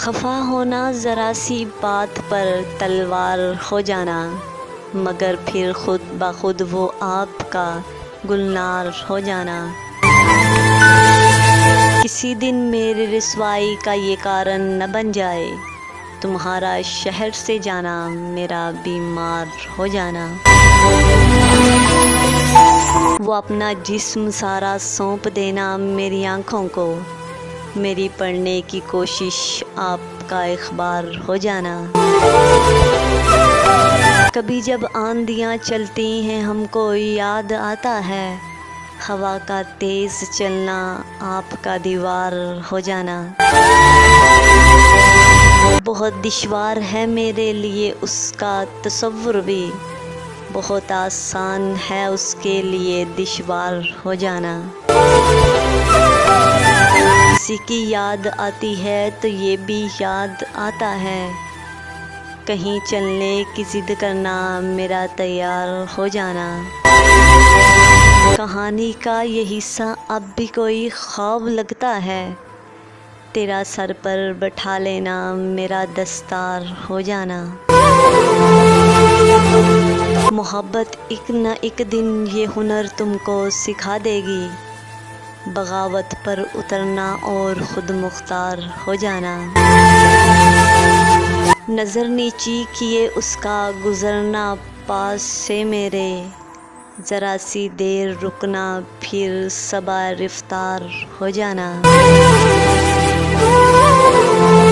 خفا ہونا ذرا سی بات پر تلوار ہو جانا، مگر پھر خود بخود وہ آپ کا گلنار ہو جانا۔ کسی دن میری رسوائی کا یہ کارن نہ بن جائے، تمہارا شہر سے جانا میرا بیمار ہو جانا۔ وہ اپنا جسم سارا سونپ دینا میری آنکھوں کو، میری پڑھنے کی کوشش آپ کا اخبار ہو جانا۔ کبھی جب آندھیاں چلتی ہیں ہم کو یاد آتا ہے، ہوا کا تیز چلنا آپ کا دیوار ہو جانا۔ بہت دشوار ہے میرے لیے اس کا تصور بھی، بہت آسان ہے اس کے لیے دشوار ہو جانا۔ کسی کی یاد آتی ہے تو یہ بھی یاد آتا ہے، کہیں چلنے کی ضد کرنا میرا تیار ہو جانا۔ کہانی کا یہ حصہ اب بھی کوئی خواب لگتا ہے، تیرا سر پر بٹھا لینا میرا دستار ہو جانا۔ محبت ایک نہ ایک دن یہ ہنر تم کو سکھا دے گی، بغاوت پر اترنا اور خود مختار ہو جانا۔ نظر نیچی کیے اس کا گزرنا پاس سے میرے، ذرا سی دیر رکنا پھر صبا رفتار ہو جانا۔